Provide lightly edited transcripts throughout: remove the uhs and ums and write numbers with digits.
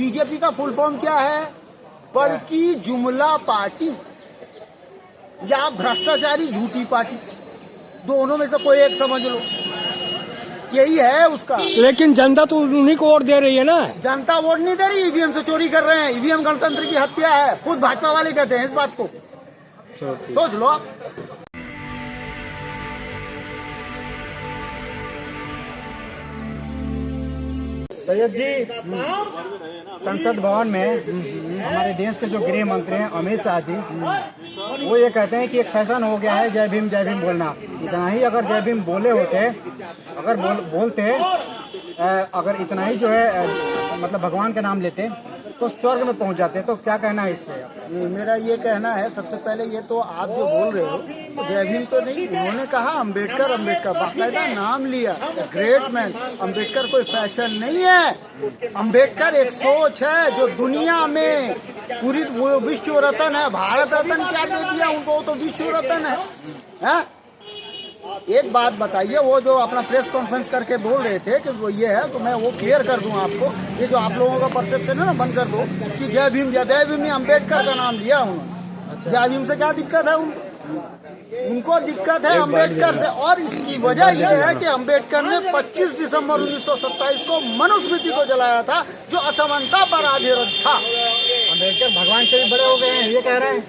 BJP का full form क्या है? बड़की जुमला पार्टी या भ्रष्टाचारी झूठी पार्टी, दोनों में से कोई एक समझ लो, यही है उसका। लेकिन जनता तो उन्हीं को वोट दे रही है ना। जनता वोट नहीं दे रही, ईवीएम से चोरी कर रहे हैं। ईवीएम गणतंत्र की हत्या है, खुद भाजपा वाले कहते हैं इस बात को। सोच लो आप। सैयद जी, संसद भवन में हमारे देश के जो गृह मंत्री हैं अमित शाह जी, वो ये कहते हैं कि एक फैशन हो गया है जय भीम बोलना। इतना ही अगर जय भीम बोले होते, अगर बोलते अगर इतना ही जो है मतलब भगवान का नाम लेते तो स्वर्ग में पहुंच जाते। तो क्या कहना है इस पे? नहीं, मेरा ये कहना है, सबसे पहले ये तो आप जो बोल रहे हो तो जय भीम तो नहीं, उन्होंने कहा अम्बेडकर बाकायदा नाम लिया, ग्रेट मैन। अम्बेडकर कोई फैशन नहीं है, अम्बेडकर एक सोच है जो दुनिया में पूरी विश्व रत्न है। भारत रत्न क्या दे दिया उनको, तो विश्व रत्न है। एक बात बताइए, वो जो अपना प्रेस कॉन्फ्रेंस करके बोल रहे थे कि वो ये है, तो मैं वो क्लियर कर दूं आपको। ये जो आप लोगों का परसेप्शन है ना, बंद कर दो कि जय भीम ने अम्बेडकर का नाम लिया उन्होंने। जय भीम से क्या दिक्कत है उनको दिक्कत है अम्बेडकर से। और इसकी वजह यह है कि अम्बेडकर ने 25 दिसंबर 1927 को मनुस्मृति को जलाया था, जो असमानता पर आधारित था। अम्बेडकर भगवान से भी बड़े हो गए हैं, ये कह रहे हैं।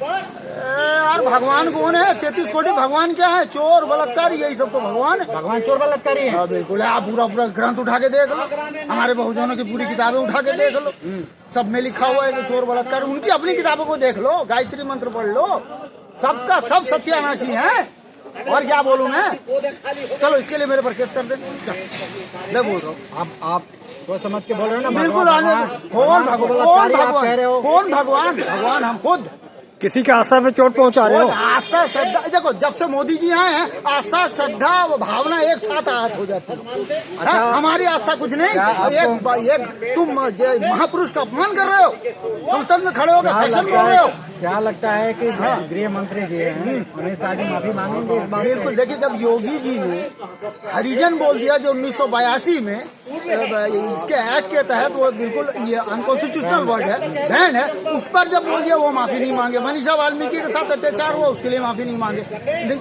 यार भगवान कौन है? 33 कोटि भगवान क्या है? चोर बलात्कारी, यही सब तो भगवान है। भगवान चोर बलात्कारी है? बिल्कुल। आप पूरा ग्रंथ उठा के देख लो, हमारे बहुजनों की पूरी किताबें उठा के देख लो, सब में लिखा हुआ है कि चोर बलात्कारी। उनकी अपनी किताबों को देख लो, गायत्री मंत्र पढ़ लो, सबका सब सत्यानाशी है। और क्या बोलूं मैं? चलो इसके लिए मेरे पर केस कर दे, मैं बोल रहा हूँ। आप सोच समझ के बोल रहे हो ना। बिल्कुल आने कौन भगवान? भगवान हम खुद। किसी के आस्था पे चोट पहुंचा रहे हो। आस्था श्रद्धा, देखो जब से मोदी जी आए हैं, आस्था श्रद्धा भावना एक साथ आहत हो जाती है। अच्छा, हमारी आस्था कुछ नहीं। एक तुम महापुरुष का अपमान कर रहे हो, संसद में खड़े होकर फैशन कर रहे हो। क्या लगता है कि गृह मंत्री जी हैं अमित शाह जी माफी मांगेंगे इस बात? बिल्कुल। देखिए, जब योगी जी ने हरिजन बोल दिया जो 1982 में इसके एक्ट के तहत, वो बिल्कुल ये अनकॉन्स्टिट्यूशनल वर्ड है, बैन है, उस पर जब बोल दिया वो माफी नहीं मांगे। मनीषा वाल्मीकि के साथ अत्याचार हुआ, उसके लिए माफी नहीं मांगे।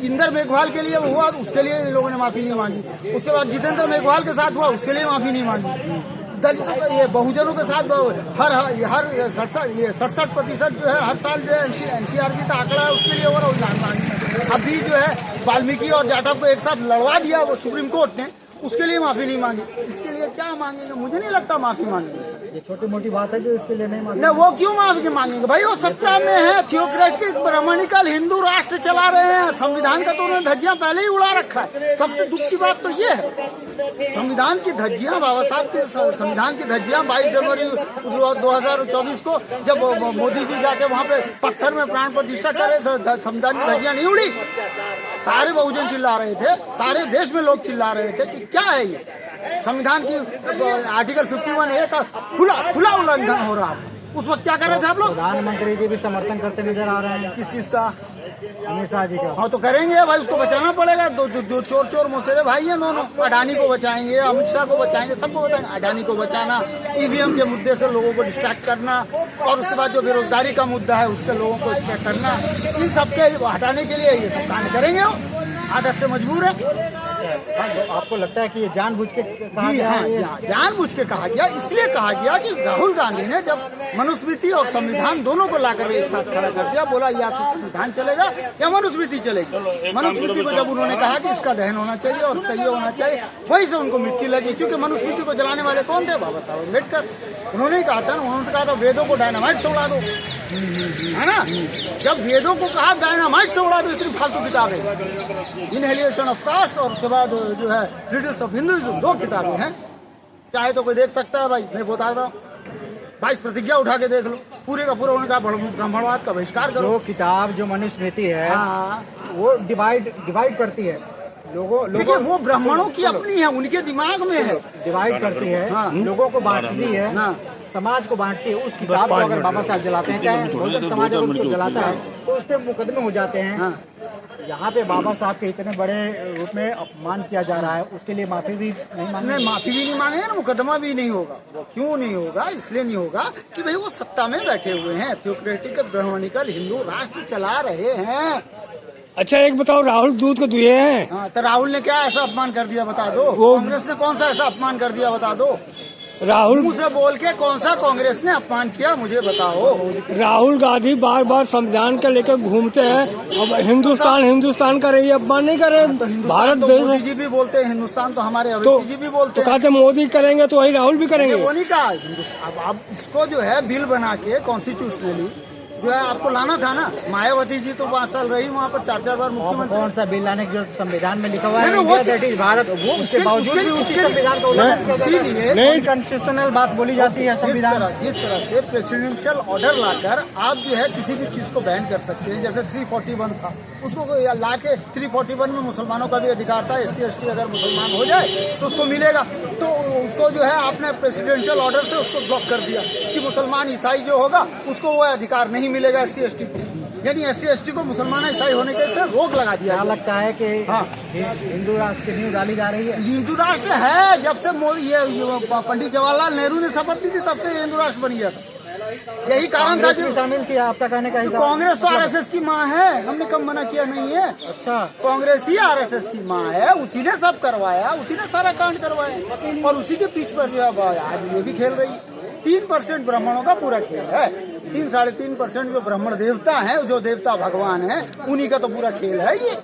इंदर मेघवाल के लिए हुआ, उसके लिए लोगों ने माफी नहीं मांगी। उसके बाद जितेंद्र मेघवाल के साथ हुआ, उसके लिए माफी नहीं मांगी। दलितों का, ये बहुजनों के साथ हर 67% जो है हर साल जो है एनसीआरबी का आंकड़ा है, उसके लिए हो रहा है। अभी जो है वाल्मीकि और जाटव को एक साथ लड़वा दिया वो सुप्रीम कोर्ट ने, उसके लिए माफी नहीं मांगी। इसके लिए क्या मांगेंगे? मुझे नहीं लगता माफी मांगेंगे। ये छोटी मोटी बात है जो इसके लिए नहीं मांगेंगे। नहीं, वो क्यों माफी मांगेंगे भाई? वो सत्ता में है, थियोक्रेटिक ब्राह्मणिकल हिंदू राष्ट्र चला रहे हैं। संविधान का तो उन्होंने धज्जियां पहले ही उड़ा रखा है। सबसे दुख की बात तो ये है, संविधान की धज्जियां, बाबा साहब के संविधान की धज्जियां 22 जनवरी 2024 को जब मोदी जी जाके वहाँ पे पत्थर में प्राण प्रतिष्ठा करे, संविधान की धज्जियां नहीं उड़ी। सारे बहुजन चिल्ला रहे थे, सारे देश में लोग चिल्ला रहे थे कि क्या है ये संविधान की आर्टिकल 51A का खुला उल्लंघन हो रहा है। उस वक्त क्या कर रहे थे आप लोग? प्रधानमंत्री जी भी समर्थन करते नजर आ रहे हैं। किस चीज का? अमित शाह जी का। हाँ तो करेंगे भाई, उसको बचाना पड़ेगा। जो चोर मोसेरे भाई है दोनों, अडानी को बचाएंगे, अमित शाह को बचाएंगे, सबको बचाएंगे। अडानी को बचाना, ईवीएम के मुद्दे से लोगों को डिस्ट्रैक्ट करना, और उसके बाद जो बेरोजगारी का मुद्दा है उससे लोगों को डिस्ट्रैक्ट करना, इन सबके हटाने के लिए ये सब काम करेंगे। वो आदत से मजबूर है। आपको लगता है कि ये जानबूझ के कहा गया? हाँ, जानबूझ के कहा गया। इसलिए कहा गया कि राहुल गांधी ने जब मनुस्मृति और संविधान दोनों को लाकर एक साथ खड़ा कर दिया, बोला या तो संविधान चलेगा या मनुस्मृति चलेगी। मनुस्मृति को जब उन्होंने कहा कि इसका दहन होना चाहिए और सही होना चाहिए, वहीं से उनको मिर्ची लगी। क्योंकि मनुस्मृति को जलाने वाले कौन थे? बाबा साहब अम्बेडकर। उन्होंने कहा था, उन्होंने कहा था वेदों को डायनामाइट से उड़ा दो, है ना। जब वेदों को कहा डायनामाइट से उड़ा दो, इतनी फालतू किताबें, इनहेलिएशन ऑफ कास्ट और उसके बाद जो है ट्रीटिस ऑफ हिंदुइज्म, 2 किताबें हैं। चाहे तो कोई देख सकता है भाई, मैं बता रहा हूँ। 22 प्रतिज्ञा उठा के देख लो, पूरे का पूरा उनका ब्राह्मणवाद का बहिष्कार करो। जो किताब जो मनुस्मृति है, हाँ, वो डिवाइड करती है लोगों। वो ब्राह्मणों की अपनी है, उनके दिमाग में है, डिवाइड करती है। हाँ, लोगों को बांटती है, हाँ, समाज को बांटती है। उस किताब को अगर बाबा साहब जलाते हैं, चाहे बहुजन समाज अगर उसको जलाता है, तो उस पर मुकदमे हो जाते हैं। हाँ। यहाँ पे बाबा साहब के इतने बड़े रूप में अपमान किया जा रहा है, उसके लिए माफी भी नहीं मांगी? नहीं, माफी भी नहीं मांगे ना, मुकदमा भी नहीं होगा। वो क्यों नहीं होगा? इसलिए नहीं होगा कि भाई वो सत्ता में बैठे हुए हैं, थियोक्रेटिक ब्राह्मणिकल हिंदू राष्ट्र चला रहे हैं। अच्छा एक बताओ, राहुल दूध को दुहे हैं। हाँ, तो राहुल ने क्या ऐसा अपमान कर दिया बता दो? कांग्रेस ने कौन सा ऐसा अपमान कर दिया बता दो? राहुल मुंह से बोल के कौन सा कांग्रेस ने अपमान किया मुझे बताओ? राहुल गांधी बार बार संविधान के लेकर घूमते हैं, अब हिंदुस्तान का रही अपमान नहीं करे। भारत तो देश मोदी जी भी बोलते हैं हिंदुस्तान, तो हमारे तो अवस्थी जी भी बोलते तो हैं। कहते मोदी करेंगे तो वही राहुल भी करेंगे। वो नहीं कहा अब इसको जो है बिल बना के कॉन्स्टिट्यूशनली जो है आपको लाना था ना। मायावती जी तो 5 साल रही वहाँ पर, 4 बार मुख्यमंत्री। कौन सा बिल लाने की जो संविधान में लिखा हुआ है, नहीं, वो इंडिया दैट इज भारत, वो उसके बावजूद भी उसी संविधान का उल्लंघन किया जा रहा है। नहीं, कॉन्स्टिट्यूशनल बात बोली जाती है संविधान। जिस तरह से प्रेसिडेंशियल ऑर्डर लाकर आप जो है किसी भी चीज को बैन कर सकते हैं, जैसे 341 था, उसको ला के 341 में मुसलमानों का भी अधिकार था, SC ST अगर मुसलमान हो जाए तो उसको मिलेगा, तो उसको जो है आपने प्रेसिडेंशियल ऑर्डर से उसको ब्लॉक कर दिया कि मुसलमान ईसाई जो होगा उसको वो अधिकार नहीं मिलेगा SC ST को, यानी SC ST को मुसलमान ईसाई होने के से रोक लगा दिया। क्या लगता है कि हाँ, हिंदू राष्ट्र की नींव डाली जा रही है? हिंदू राष्ट्र है जब से ये पंडित जवाहरलाल नेहरू ने शपथ ली थी तब से हिंदू राष्ट्र बन गया था। यही कारण था कांग्रेस जो भी शामिल किया आपका कहने का हिसाब? कांग्रेस तो RSS की माँ है, हमने कब मना किया नहीं है। अच्छा, कांग्रेस ही RSS की माँ है, उसी ने सब करवाया, उसी ने सारा कांड करवाया और उसी के पीछ पर जो है आज ये भी खेल रही। 3% ब्राह्मणों का पूरा खेल है, 3-3.5% जो ब्राह्मण देवता है, जो देवता भगवान है, उन्हीं का तो पूरा खेल है ये।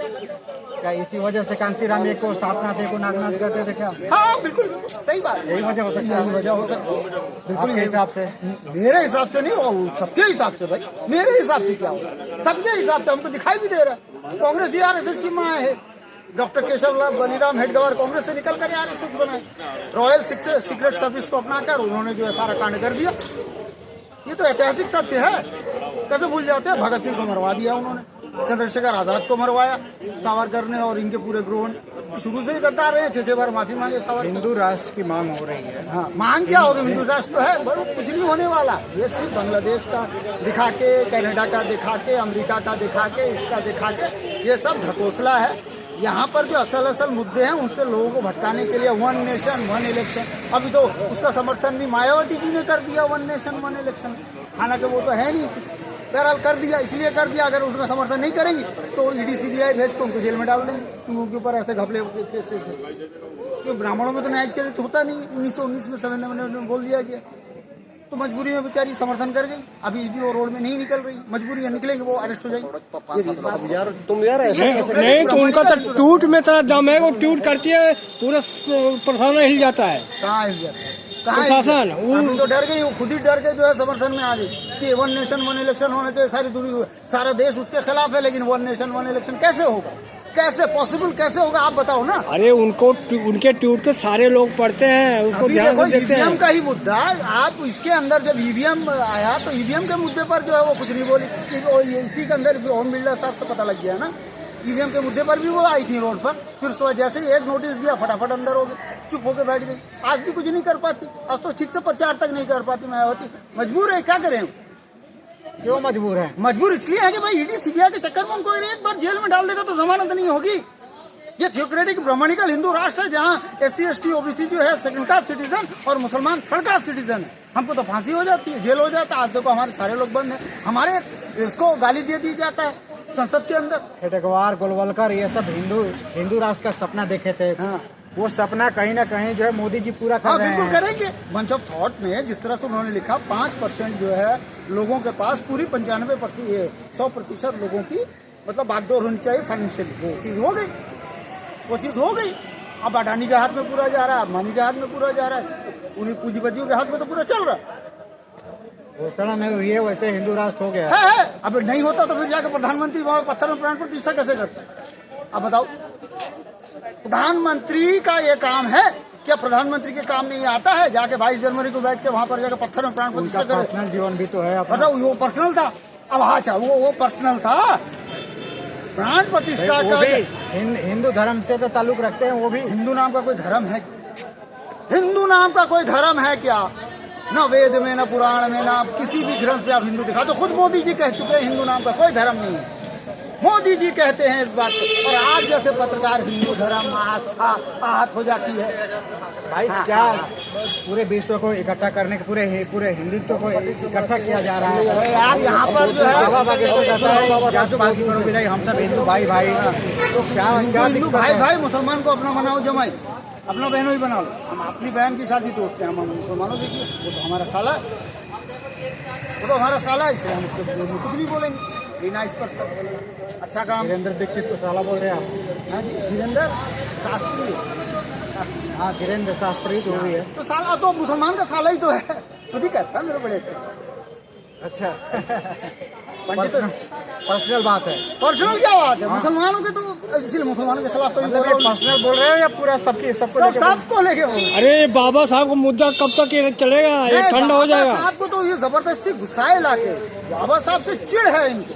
क्या इसी वजह से कांसीराम एक को स्थापना थे को नागनाथ करते थे क्या? हाँ बिल्कुल सही बात है, यही वजह हो सकती है। यही वजह हो सकती है बिल्कुल। आपके यही हिसाब से? मेरे हिसाब से नहीं, वो सबके हिसाब से भाई, मेरे हिसाब से क्या होगा, सबके हिसाब से हमको दिखाई भी दे रहा है। कांग्रेस ही RSS की माँ है। डॉक्टर केशव बलिराम हेडगेवार कांग्रेस से निकल कर RSS बनाए, रॉयल सीक्रेट सर्विस को अपनाकर उन्होंने जो है सारा कांड कर दिया। ये तो ऐतिहासिक तथ्य है, कैसे भूल जाते हैं? भगत सिंह को मरवा दिया उन्होंने, चंद्रशेखर आजाद को मरवाया सावरकर ने, और इनके पूरे ग्रोह शुरू से ही गद्दार रहे हैं। 6 बार माफी मांगे सावरकर। हिंदू राष्ट्र की मांग हो रही है। हाँ, मांग क्या होगी? हिंदू राष्ट्र तो है, बस कुछ नहीं होने वाला। ये सिर्फ बांग्लादेश का दिखा के, कनाडा का दिखा के, अमेरिका का दिखा के, इसका दिखा के, ये सब ढकोसला है। यहाँ पर जो असल मुद्दे हैं उनसे लोगों को भटकाने के लिए 1 नेशन 1 इलेक्शन, अभी तो उसका समर्थन भी मायावती जी ने कर दिया, 1 नेशन 1 इलेक्शन, हालांकि वो तो है नहीं, बहरहाल कर दिया। इसलिए कर दिया, अगर उसमें समर्थन नहीं करेंगी तो ED CBI भेज के उनको जेल में डाल देंगे, उनके ऊपर ऐसे घपले केसेस है। क्योंकि ब्राह्मणों में तो न्यायिक चरित्र होता नहीं, 1919 में 7 अमेंडमेंट में बोल दिया गया, तो मजबूरी में बेचारी समर्थन कर गई। अभी ED वो रोड में नहीं निकल रही, मजबूरी है, निकलेगी वो अरेस्ट हो जाएगी। यार तुम नहीं तो उनका तो टूट में तो दम है, वो टूट करती है पूरा प्रशासन हिल जाता है। कहाँ हिल जाता है? प्रशासन अभी तो डर गई, वो खुद ही डर के जो है समर्थन में आ गई कि 1 नेशन 1 इलेक्शन होना चाहिए। सारी दुनिया, सारा देश उसके खिलाफ है, लेकिन 1 नेशन 1 इलेक्शन कैसे होगा? कैसे पॉसिबल, कैसे होगा? आप बताओ ना। अरे उनको उनके ट्वीट के सारे लोग पढ़ते हैं, उसको ध्यान से देखते हैं। EVM का ही मुद्दा, आप इसके अंदर जब EVM आया तो EVM के मुद्दे पर जो है वो कुछ नहीं बोली, इसी के अंदर ओम बिरला साहब से पता लग गया ना। EVM के मुद्दे पर भी वो आई थी रोड पर, फिर उसके बाद जैसे ही एक नोटिस दिया फटाफट अंदर हो गए, चुप होकर बैठ गई। आज भी कुछ नहीं कर पाती, आज तो ठीक से प्रचार तक नहीं कर पाती मायावती। मजबूर है, क्या करें? क्यों मजबूर है? मजबूर इसलिए है कि भाई ED CBI के चक्कर में उनको एक बार जेल में डाल देगा तो जमानत नहीं होगी। ये थियोक्रेटिक ब्राह्मणिकल हिंदू राष्ट्र है, जहाँ SC ST OBC जो है 2nd क्लास सिटीजन और मुसलमान 3rd क्लास सिटीजन है। हमको तो फांसी हो जाती है, जेल हो जाता है। आज देखो हमारे सारे लोग बंद हैं, हमारे इसको गाली दे दी जाता है संसद के अंदर। हेडगेवार, गोलवलकर, ये सब हिंदू राष्ट्र का सपना देखे थे। हाँ, वो सपना कहीं ना कहीं जो है मोदी जी पूरा कर रहे हैं। बिल्कुल करेंगे। बंच ऑफ थॉट में जिस तरह से उन्होंने लिखा, 5% जो है लोगों के पास, पूरी 95% ये 100% लोगों की मतलब बागडोर होनी चाहिए फाइनेंशियली, वो चीज हो गई, वो चीज हो गई। अब अडानी के हाथ में पूरा जा रहा है, अंबानी के हाथ में पूरा जा रहा है, उन्हीं पूंजीपतियों के हाथ में तो पूरा चल रहा है। घोषणा में हुई है, वैसे हिंदू राष्ट्र हो गया है। अब नहीं होता तो फिर जाकर प्रधानमंत्री वहां पत्थर में प्राण प्रतिष्ठा कैसे करते? अब बताओ, प्रधानमंत्री का ये काम है क्या? प्रधानमंत्री के काम में ये आता है जाके 22 जनवरी को बैठ के वहां पर जाकर पत्थर में प्राण प्रतिष्ठा करे? पर्सनल जीवन भी तो है। बताओ, वो पर्सनल था। अब अच्छा, वो पर्सनल था, प्राण प्रतिष्ठा का हिंदू धर्म से तो ताल्लुक रखते हैं। वो भी हिंदू नाम का कोई धर्म है? हिंदू नाम का कोई धर्म है क्या? न वेद में, न पुराण में, न किसी भी ग्रंथ पे आप हिंदू दिखा। तो खुद मोदी जी कह चुके हैं हिंदू नाम का कोई धर्म नहीं है। मोदी जी कहते हैं इस बात को, और आज जैसे पत्रकार हिंदू धर्म आस्था आहत हो जाती है। भाई क्या पूरे विश्व को इकट्ठा करने के पूरे हिंदुत्व को इकट्ठा किया जा रहा है अरे यार यहाँ पर जो है बाबा बागेश्वर कहता है जातिवादी करोगे नहीं, हम सब हिंदू भाई भाई। तो क्या हिंदू भाई भाई मुसलमान को अपना बनाओ जमाई, अपना बहनों ही बना लो। हम अपनी बहन की शादी तो उसके हम मुसलमानों देखिए, वो तो हमारा साला है, वो तो हमारा साला है, इसलिए हम उसको कुछ नहीं बोलेंगे। बिना इस पर अच्छा काम। वीरेंद्र दीक्षित को साला बोल रहे हैं आप? हाँ जी, वीरेंद्र शास्त्री, हाँ वीरेंद्र शास्त्री जो भी है। तो साला तो मुसलमान का साला ही तो है, खुद ही कहता है मेरे बड़े अच्छा पंडित। पर्सनल बात है। पर्सनल क्या बात है, मुसलमानों के तो इसलिए मुसलमानों के खिलाफ मतलब ये पर्सनल बोल रहे हो या पूरा सबको सबको लेके बोल रहे हैं। अरे बाबा साहब का मुद्दा कब तक ये चलेगा, ये नहीं, ठंडा हो बाबा जाएगा। साहब को तो ये जबरदस्ती घुसाए लाके, बाबा साहब से चिढ़ है इनको,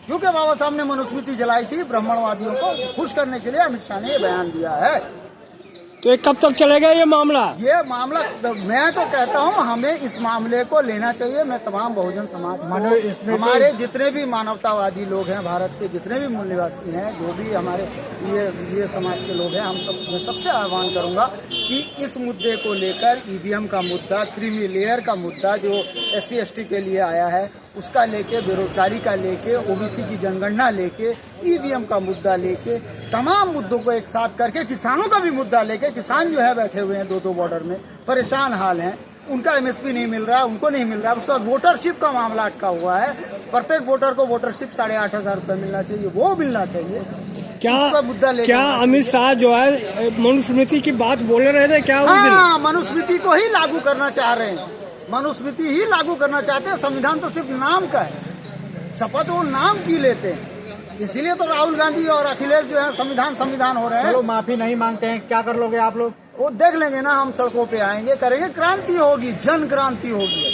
क्योंकि बाबा साहब ने मनुस्मृति जलाई थी ब्राह्मणवादियों को खुश करने के लिए। अमित शाह ने ये बयान दिया है। तो ये कब तक चलेगा ये मामला? ये मामला मैं तो कहता हूँ हमें इस मामले को लेना चाहिए। मैं तमाम बहुजन समाज को, इसमें हमारे जितने भी मानवतावादी लोग हैं, भारत के जितने भी मूल निवासी हैं, जो भी हमारे ये समाज के लोग हैं, हम सब मैं सबसे आह्वान करूंगा कि इस मुद्दे को लेकर ईवीएम का मुद्दा, क्रीमी लेयर का मुद्दा जो SC ST के लिए आया है, उसका लेके, बेरोजगारी का लेके, OBC की जनगणना लेके, ईवीएम का मुद्दा लेके, तमाम मुद्दों को एक साथ करके, किसानों का भी मुद्दा लेके, किसान जो है बैठे हुए हैं दो बॉर्डर में, परेशान हाल हैं, उनका MSP नहीं मिल रहा, उनको नहीं मिल रहा। उसके बाद वोटरशिप का मामला अटका हुआ है। प्रत्येक वोटर को वोटरशिप 8,500 रुपये मिलना चाहिए, वो मिलना चाहिए। इसका मुद्दा लेकर क्या अमित शाह जो है मनुस्मृति की बात बोले रहे थे क्या उस दिन? हाँ, मनुस्मृति को ही लागू करना चाह रहे हैं, मनुस्मृति ही लागू करना चाहते हैं। संविधान तो सिर्फ नाम का है, शपथ वो नाम की लेते हैं। इसीलिए तो राहुल गांधी और अखिलेश जो है संविधान हो रहे हैं। चलो माफी नहीं मांगते हैं, क्या कर लोगे आप लोग? वो देख लेंगे ना, हम सड़कों पे आएंगे, करेंगे, क्रांति होगी, जन क्रांति होगी।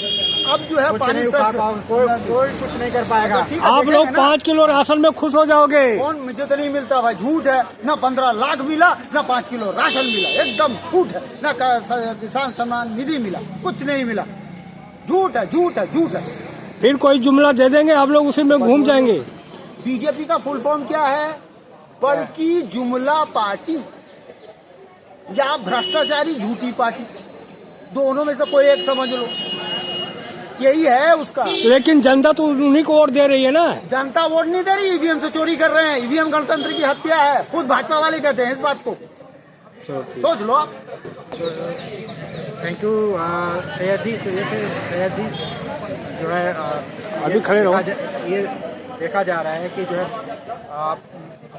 अब जो है कुछ पानी नहीं से उखाड़ पाओगे, कोई कुछ नहीं कर पाएगा। ठीक है, आप देखेंगे लोग ना। 5 किलो राशन में खुश हो जाओगे। कौन मुझे तो नहीं मिलता भाई, झूठ है। ना 15 लाख मिला, ना 5 किलो राशन मिला, एकदम झूठ है। ना किसान सम्मान निधि मिला, कुछ नहीं मिला, झूठ है, झूठ है, झूठ है। फिर कोई जुमला दे देंगे, आप लोग उसी में घूम जाएंगे। बीजेपी का फुल फॉर्म क्या है? बड़की जुमला पार्टी या भ्रष्टाचारी झूठी पार्टी, दोनों में से कोई एक समझ लो, यही है उसका। लेकिन जनता तो उन्हीं को वोट दे रही है ना। जनता वोट नहीं दे रही, ईवीएम से चोरी कर रहे हैं। ईवीएम गणतंत्र की हत्या है, खुद भाजपा वाले कहते हैं इस बात को। सोच लो आप। थैंक यू सैयद जी। तो ये थे सैयद जी जो है अभी खड़े रहो। ये देखा जा रहा है कि जो है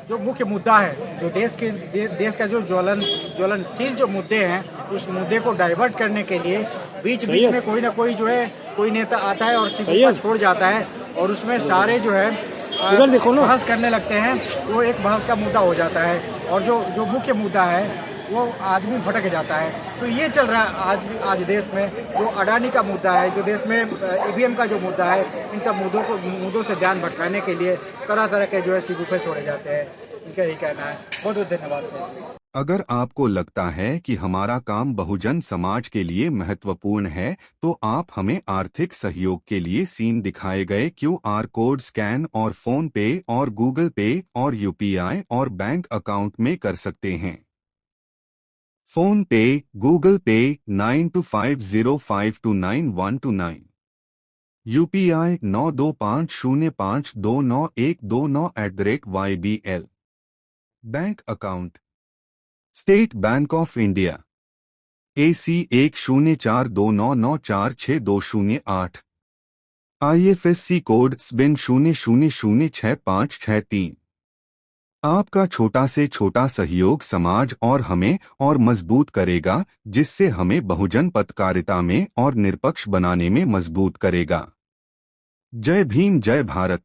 जो मुख्य मुद्दा है, जो देश का जो ज्वलनशील जो मुद्दे हैं, उस मुद्दे को डाइवर्ट करने के लिए बीच में कोई ना कोई जो है कोई नेता आता है और सिक्का छोड़ जाता है, और उसमें सारे जो है इधर देखो ना, बहस करने लगते हैं। वो एक बहस का मुद्दा हो जाता है, और जो मुख्य मुद्दा है वो आदमी भटक जाता है। तो ये चल रहा है आज देश में। जो अडानी का मुद्दा है, जो देश में ईवीएम का जो मुद्दा है, इन सब मुद्दों से ध्यान भटकाने के लिए तरह के जो है शिगुफे छोड़े जाते हैं। इनका यही कहना है। बहुत बहुत धन्यवाद। अगर आपको लगता है कि हमारा काम बहुजन समाज के लिए महत्वपूर्ण है, तो आप हमें आर्थिक सहयोग के लिए सीन दिखाए गए QR कोड स्कैन और फोन पे और गूगल पे और UPI और बैंक अकाउंट में कर सकते हैं। फोन पे, गूगल पे 9250529129, UPI 9250529129@YBL। Bank account state bank of India AC 104299462008, IFSC code SBIN 00066563। आपका छोटा से छोटा सहयोग समाज और हमें और मजबूत करेगा, जिससे हमें बहुजन पत्रकारिता में और निष्पक्ष बनाने में मजबूत करेगा। जय भीम, जय भारत।